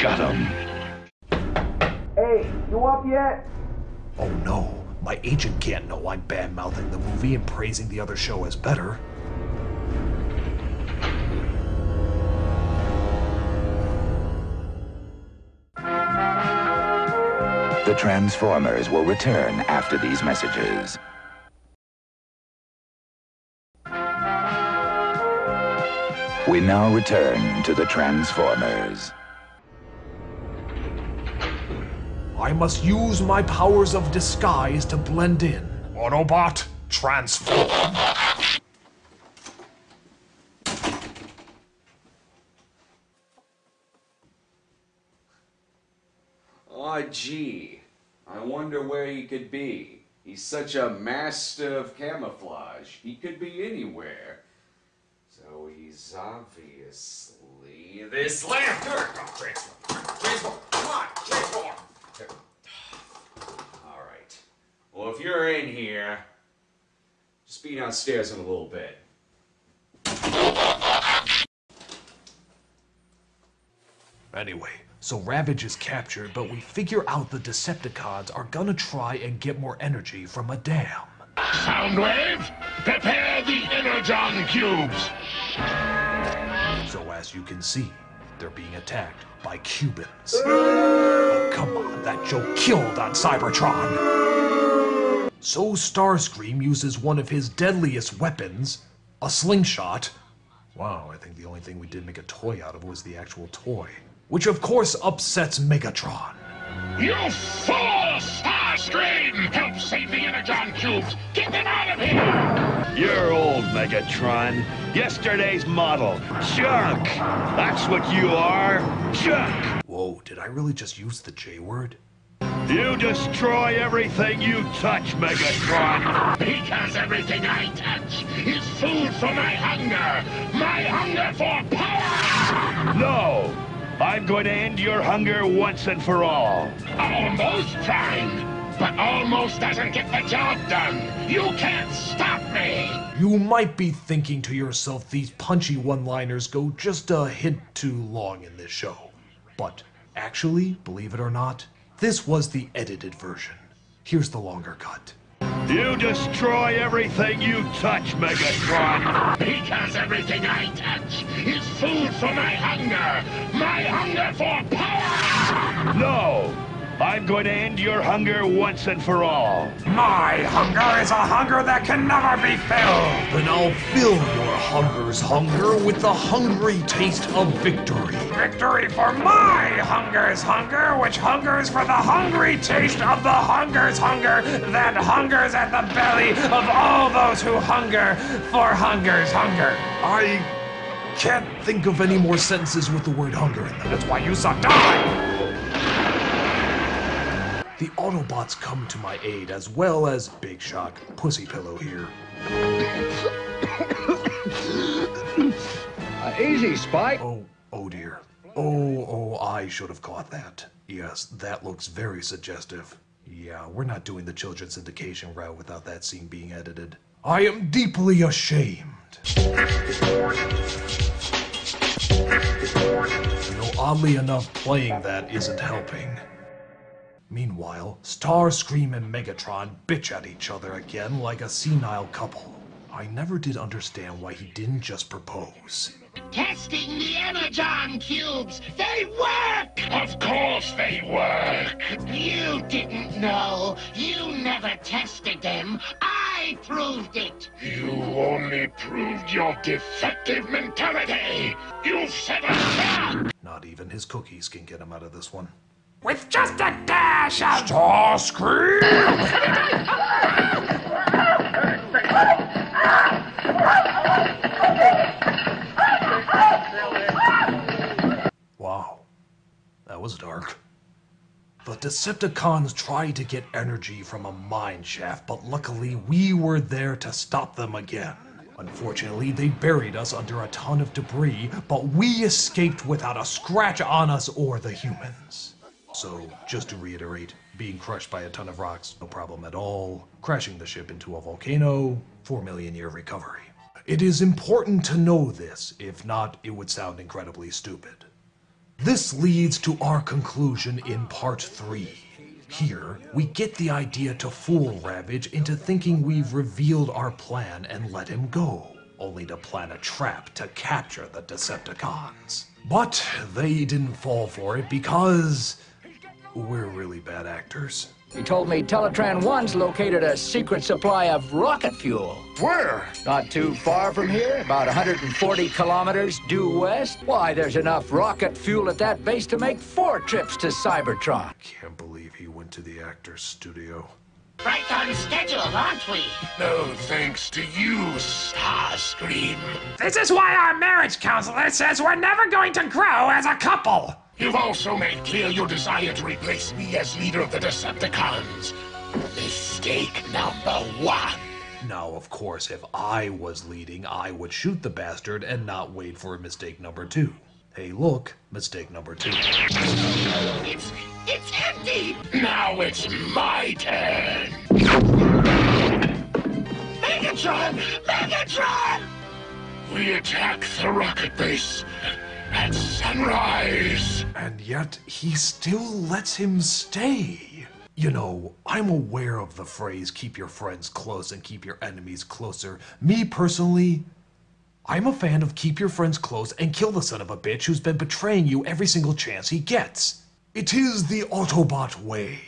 Got him. Hey, you up yet? Oh no, my agent can't know I'm bad-mouthing the movie and praising the other show as better. The Transformers will return after these messages. We now return to the Transformers. I must use my powers of disguise to blend in. Autobot, transform! Aw, gee. I wonder where he could be. He's such a master of camouflage. He could be anywhere. So he's obviously this lantern! Transform! Transform! Come on! Transform! Alright. Well, if you're in here, just be downstairs in a little bit. Anyway, so Ravage is captured, but we figure out the Decepticons are gonna try and get more energy from a dam. Soundwave, prepare the Energon cubes. So as you can see, they're being attacked by Cubans. Oh, come on, that joke killed on Cybertron. So Starscream uses one of his deadliest weapons, a slingshot. Wow, I think the only thing we did make a toy out of was the actual toy. Which of course upsets Megatron. You fool, Starscream! Help save the Energon cubes! Get them out of here! You're old, Megatron. Yesterday's model. Junk! That's what you are. Junk! Whoa, did I really just use the J word? You destroy everything you touch, Megatron! Because everything I touch is food for my hunger! My hunger for power! No! I'm going to end your hunger once and for all. Almost trying, but almost doesn't get the job done. You can't stop me! You might be thinking to yourself these punchy one-liners go just a hint too long in this show. But actually, believe it or not, this was the edited version. Here's the longer cut. You destroy everything you touch, Megatron! Because everything I touch is food for my hunger! My hunger for power! No! I'm going to end your hunger once and for all. My hunger is a hunger that can never be filled! Then I'll fill your hunger's hunger with the hungry taste of victory. Victory for my hunger's hunger, which hungers for the hungry taste of the hunger's hunger that hungers at the belly of all those who hunger for hunger's hunger. I can't think of any more sentences with the word hunger in them. That's why you suck. Die! The Autobots come to my aid, as well as Big Shock, Pussy Pillow here. Easy, Spike. Oh dear. Oh, I should have caught that. Yes, that looks very suggestive. Yeah, we're not doing the children's syndication route without that scene being edited. I am deeply ashamed. You know, oddly enough, playing that isn't helping. Meanwhile, Starscream and Megatron bitch at each other again like a senile couple. I never did understand why he didn't just propose. Testing the Energon cubes! They work! Of course they work! You didn't know. You never tested them. I proved it! You only proved your defective mentality! You've set us back! Not even his cookies can get him out of this one. With just a dash of Starscream! Wow, that was dark. The Decepticons tried to get energy from a mine shaft, but luckily we were there to stop them again. Unfortunately, they buried us under a ton of debris, but we escaped without a scratch on us or the humans. So, just to reiterate, being crushed by a ton of rocks, no problem at all. Crashing the ship into a volcano, 4 million year recovery. It is important to know this, if not, it would sound incredibly stupid. This leads to our conclusion in part 3. Here, we get the idea to fool Ravage into thinking we've revealed our plan and let him go, only to plan a trap to capture the Decepticons. But they didn't fall for it because we're really bad actors. He told me Teletran 1's located a secret supply of rocket fuel. Where? Not too far from here, about 140 kilometers due west. Why, there's enough rocket fuel at that base to make 4 trips to Cybertron. Can't believe he went to the actor's studio. Right on schedule, aren't we? No thanks to you, Starscream. This is why our marriage counselor says we're never going to grow as a couple. You've also made clear your desire to replace me as leader of the Decepticons. Mistake number 1. Now, of course, if I was leading, I would shoot the bastard and not wait for mistake number 2. Hey, look, mistake number 2. It's empty! Now it's my turn. Megatron! Megatron! We attack the rocket base at sunrise. And yet, he still lets him stay. You know, I'm aware of the phrase, keep your friends close and keep your enemies closer. Me, personally, I'm a fan of keep your friends close and kill the son of a bitch who's been betraying you every single chance he gets. It is the Autobot way.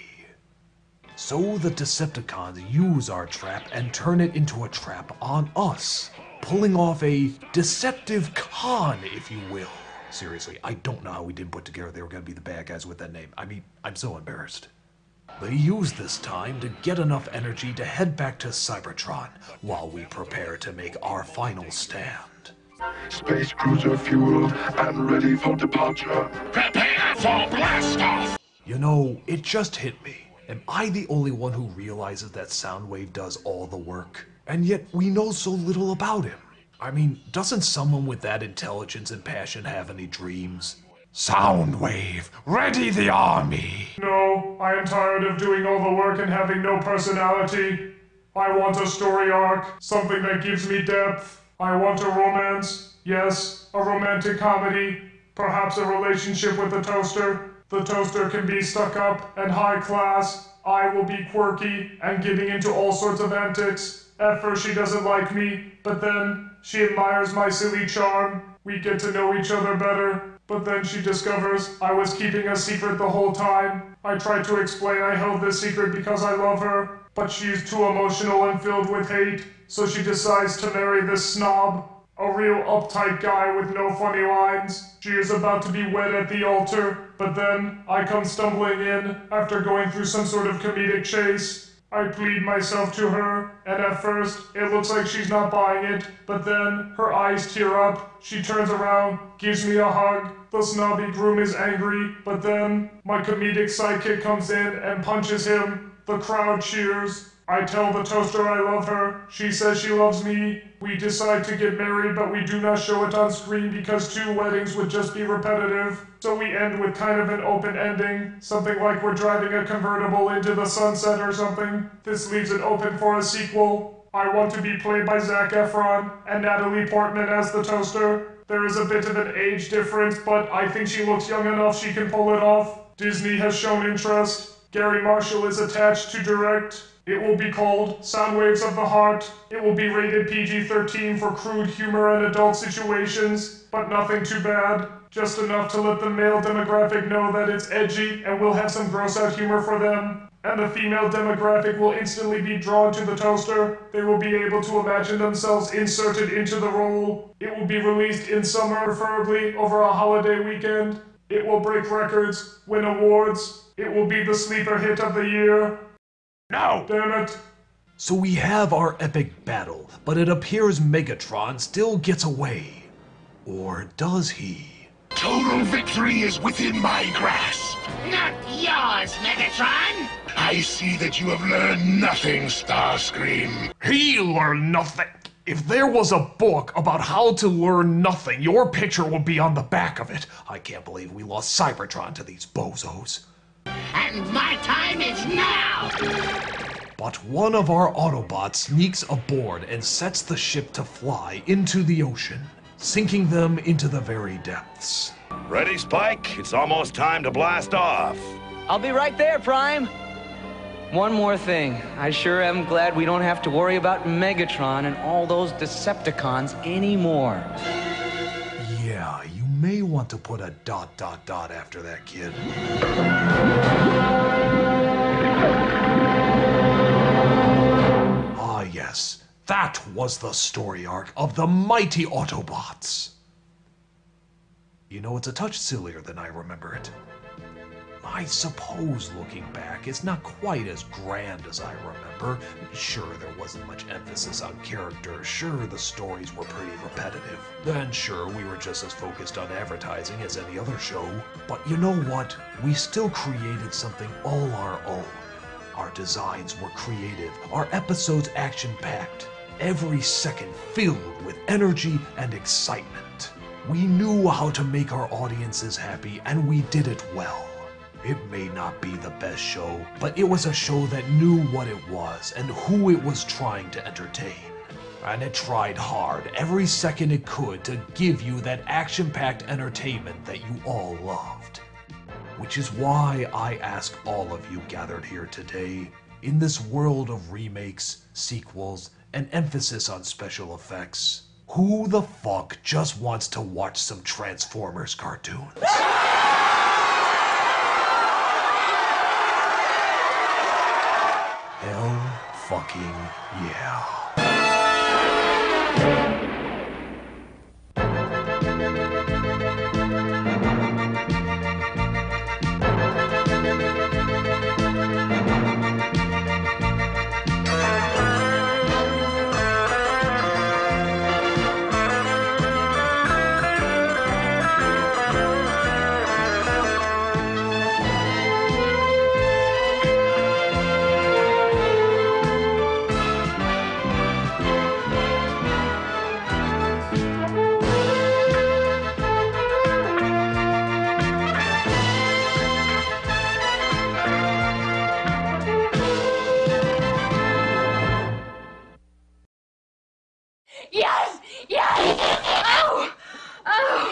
So the Decepticons use our trap and turn it into a trap on us, pulling off a deceptive con, if you will. Seriously, I don't know how we didn't put together they were going to be the bad guys with that name. I mean, I'm so embarrassed. They use this time to get enough energy to head back to Cybertron while we prepare to make our final stand. Space cruiser fueled and ready for departure. Prepare for blastoff! You know, it just hit me. Am I the only one who realizes that Soundwave does all the work? And yet we know so little about him. I mean, doesn't someone with that intelligence and passion have any dreams? Soundwave, ready the army! No, I am tired of doing all the work and having no personality. I want a story arc, something that gives me depth. I want a romance, yes, a romantic comedy, perhaps a relationship with the Toaster. The Toaster can be stuck up and high class. I will be quirky and getting into all sorts of antics. At first she doesn't like me, but then she admires my silly charm. We get to know each other better, but then she discovers I was keeping a secret the whole time. I tried to explain I held this secret because I love her, but she is too emotional and filled with hate, so she decides to marry this snob. A real uptight guy with no funny lines. She is about to be wed at the altar, but then I come stumbling in after going through some sort of comedic chase. I plead myself to her, and at first, it looks like she's not buying it, but then her eyes tear up, she turns around, gives me a hug, the snobby groom is angry, but then my comedic sidekick comes in and punches him, the crowd cheers. I tell the Toaster I love her, she says she loves me, we decide to get married but we do not show it on screen because 2 weddings would just be repetitive. So we end with kind of an open ending, something like we're driving a convertible into the sunset or something. This leaves it open for a sequel. I want to be played by Zac Efron and Natalie Portman as the Toaster. There is a bit of an age difference, but I think she looks young enough she can pull it off. Disney has shown interest. Gary Marshall is attached to direct. It will be called Soundwaves of the Heart. It will be rated PG-13 for crude humor and adult situations, but nothing too bad. Just enough to let the male demographic know that it's edgy and will have some gross-out humor for them. And the female demographic will instantly be drawn to the Toaster. They will be able to imagine themselves inserted into the role. It will be released in summer, preferably over a holiday weekend. It will break records, win awards. It will be the sleeper hit of the year. No! Damn it. So we have our epic battle, but it appears Megatron still gets away. Or does he? Total victory is within my grasp. Not yours, Megatron! I see that you have learned nothing, Starscream. He learned nothing. If there was a book about how to learn nothing, your picture would be on the back of it. I can't believe we lost Cybertron to these bozos. And my time is now! But one of our Autobots sneaks aboard and sets the ship to fly into the ocean. sinking them into the very depths. Ready, Spike? It's almost time to blast off. I'll be right there, Prime. One more thing. I sure am glad we don't have to worry about Megatron and all those Decepticons anymore. Yeah, you may want to put a ... after that, kid. Ah, yes. That was the story arc of the mighty Autobots. You know, it's a touch sillier than I remember it. I suppose, looking back, it's not quite as grand as I remember. Sure, there wasn't much emphasis on characters. Sure, the stories were pretty repetitive. And sure, we were just as focused on advertising as any other show. But you know what? We still created something all our own. Our designs were creative, our episodes action-packed, every second filled with energy and excitement. We knew how to make our audiences happy, and we did it well. It may not be the best show, but it was a show that knew what it was and who it was trying to entertain. And it tried hard every second it could to give you that action-packed entertainment that you all loved. Which is why I ask all of you gathered here today, in this world of remakes, sequels, and emphasis on special effects, who the fuck just wants to watch some Transformers cartoons? Hell fucking yeah. Yes! Yes! Oh! Oh!